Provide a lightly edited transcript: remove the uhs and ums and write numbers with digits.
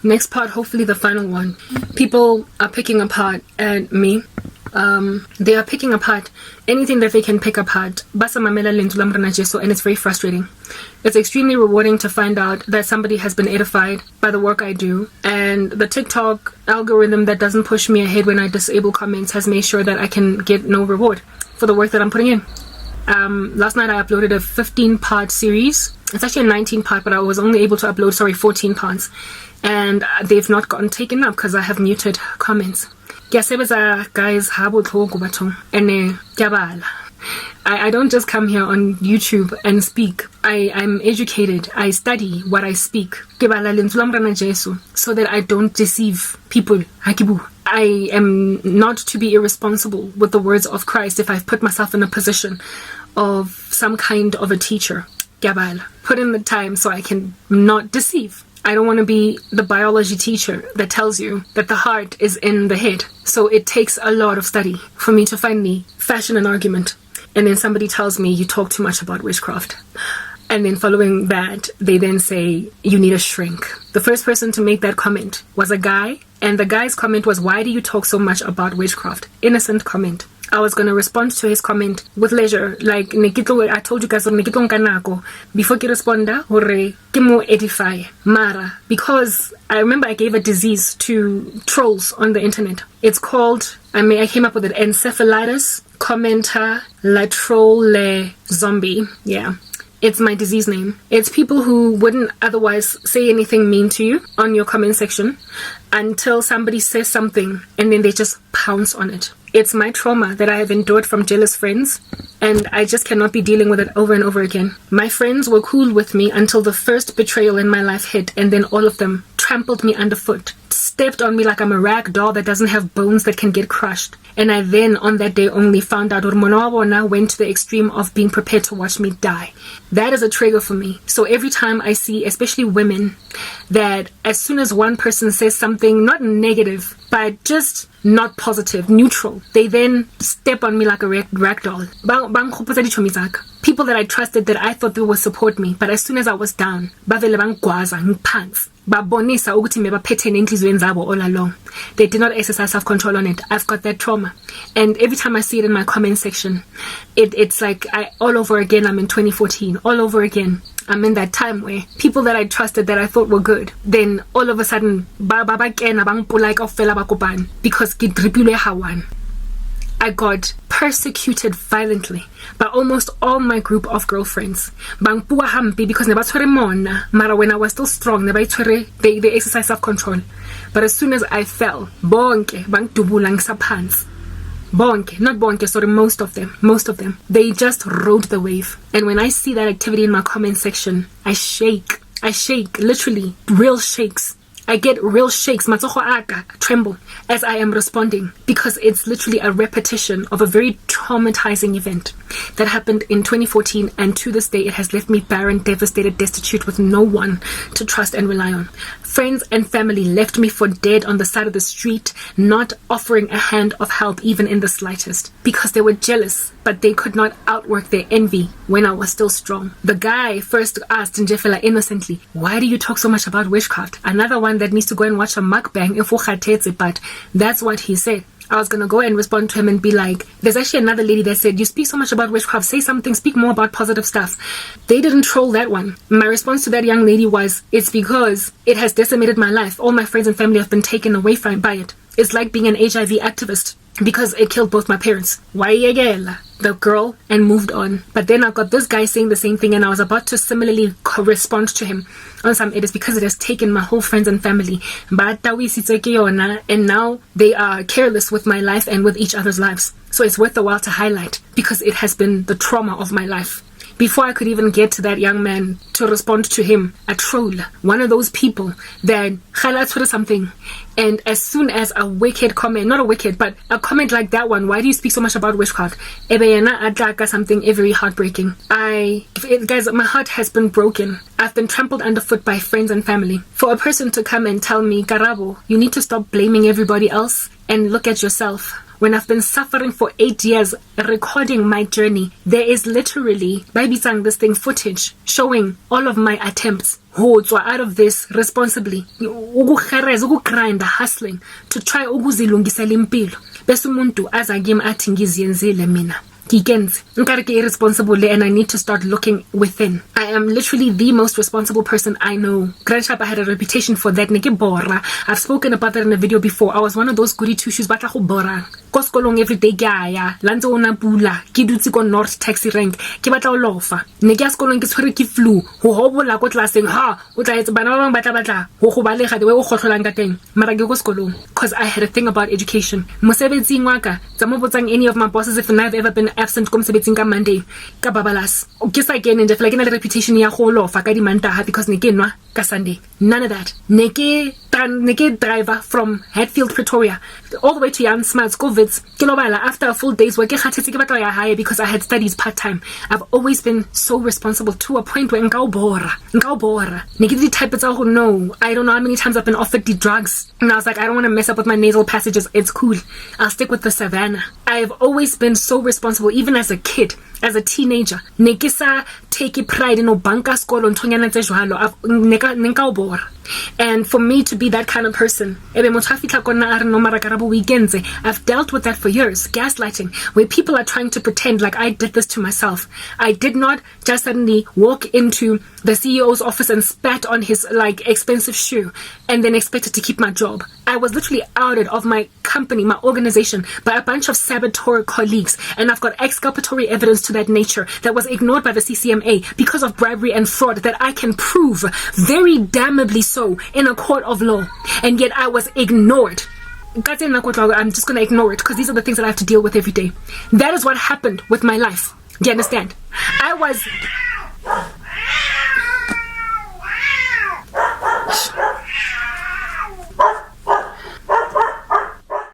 Next part, hopefully the final one. People are picking apart at me. They are picking apart anything that they can pick apart. And it's very frustrating. It's extremely rewarding to find out that somebody has been edified by the work I do. And the TikTok algorithm that doesn't push me ahead when I disable comments has made sure that I can get no reward for the work that I'm putting in. Last night I uploaded a 15-part series. It's actually a 19-part, but I was only able to upload 14 parts. And they've not gotten taken up because I have muted comments. Guys, and I don't just come here on YouTube and speak. I'm educated. I study what I speak so that I don't deceive people. I am not to be irresponsible with the words of Christ if I've put myself in a position of some kind of a teacher. Put in the time so I can not deceive. I don't want to be the biology teacher that tells you that the heart is in the head. So it takes a lot of study for me to finally fashion an argument. And then somebody tells me you talk too much about witchcraft. And then following that, they then say, you need a shrink. The first person to make that comment was a guy. And the guy's comment was, why do you talk so much about witchcraft? Innocent comment. I was going to respond to his comment with leisure. Like, I told you guys, before I respond, edify. Mara. Because I remember I gave a disease to trolls on the internet. It's called, I came up with it, encephalitis commenter lateral zombie. Yeah. It's my disease name. It's people who wouldn't otherwise say anything mean to you on your comment section until somebody says something and then they just pounce on it. It's my trauma that I have endured from jealous friends, and I just cannot be dealing with it over and over again. My friends were cool with me until the first betrayal in my life hit, and then all of them trampled me underfoot, stepped on me like I'm a rag doll that doesn't have bones that can get crushed. And I then, on that day only, found out Urmonawabona went to the extreme of being prepared to watch me die. That is a trigger for me. So every time I see, especially women, that as soon as one person says something, not negative, but just not positive, neutral, they then step on me like a rag doll. People that I trusted, that I thought they would support me, but as soon as I was down, bavele bangigwaza ngiphansi. Babonisa ukuthi mebaphethe nenhlizweni zabo all along. They did not exercise self-control on it. I've got that trauma. And every time I see it in my comment section, it's like all over again, I'm in 2014. All over again. I'm in that time where people that I trusted, that I thought were good, then all of a sudden, because I got persecuted violently by almost all my group of girlfriends. Because mara when I was still strong, they exercised self-control. But as soon as I fell, most of them, they just rode the wave. And when I see that activity in my comment section, I shake, literally, real shakes. I get real shakes, matsogo aga tremble as I am responding, because it's literally a repetition of a very traumatizing event that happened in 2014, and to this day it has left me barren, devastated, destitute, with no one to trust and rely on. Friends and family left me for dead on the side of the street, not offering a hand of help even in the slightest, because they were jealous, but they could not outwork their envy when I was still strong. The guy first asked Njefela innocently, why do you talk so much about witchcraft? Another one that needs to go and watch a mukbang, but that's what he said. I was gonna go and respond to him and be like, there's actually another lady that said, you speak so much about witchcraft, say something, speak more about positive stuff. They didn't troll that one. My response to that young lady was, it's because it has decimated my life. All my friends and family have been taken away by it. It's like being an HIV activist, because it killed both my parents. Why the girl, and moved on. But then I got this guy saying the same thing, and I was about to similarly respond to him on some, it is because it has taken my whole friends and family. And now they are careless with my life and with each other's lives. So it's worth the while to highlight, because it has been the trauma of my life. Before I could even get to that young man to respond to him, a troll, one of those people that highlights for something, and as soon as a wicked comment, not a wicked, but a comment like that one, why do you speak so much about witchcraft? Something very heartbreaking. Guys, my heart has been broken. I've been trampled underfoot by friends and family. For a person to come and tell me, Karabo, you need to stop blaming everybody else and look at yourself. when I've been suffering for 8 years recording my journey, there is literally, baby sang this thing, footage showing all of my attempts out of this responsibly, grind, hustling to try ukuzilungisela impilo bese umuntu azagim athi ngiziyenzile mina irresponsible, and I need to start looking within. I am literally the most responsible person I know. Grandshapa had a reputation for that. I've spoken about that in a video before. I was one of those goody two shoes batla go bora. Ko skolong every day ya lantse ona pula ke dutse ko North Taxi Rank ke batla o lofa ne ke ya skolong ke tshwere ke flu ho hobola ko classeng ha o tla etsa bana ba bang batla ho go balega the way o khotlolang ka teng mara ke ko skolong because I had a thing about education. Mosebetsing wa ka tsa mo botsang any of my bosses if I've ever been absent ko mosebetsing ka Monday ka babalas ke sa ke nne fela ke na le reputation ya go lofa ka di Mantaha because ne ke nwa ka Sunday. None of that. Ne ke driver from Hatfield, Pretoria all the way to Jan Smuts go Wits kilobala after a full day's work ke khathetse ke batla ya higher because I had studies part-time. I've always been so responsible to a point where nka o bora ne ke di type tsa go no. I don't know how many times I've been offered the drugs and I was like I don't want to mess up with my nasal passages. It's cool, I'll stick with the savannah. I've always been so responsible even as a kid, as a teenager. Ne ke sa take pride in banka skolo nthonyana tse jwalo nka o bora. And for me to be that kind of person, I've dealt with that for years. Gaslighting, where people are trying to pretend like I did this to myself. I did not just suddenly walk into the CEO's office and spat on his expensive shoe and then expected to keep my job. I was literally outed of my company, my organization, by a bunch of saboteur colleagues, and I've got exculpatory evidence to that nature that was ignored by the CCMA because of bribery and fraud that I can prove very damnably so in a court of law, and yet I was ignored. I'm just going to ignore it because these are the things that I have to deal with every day. That is what happened with my life. Do you understand? I was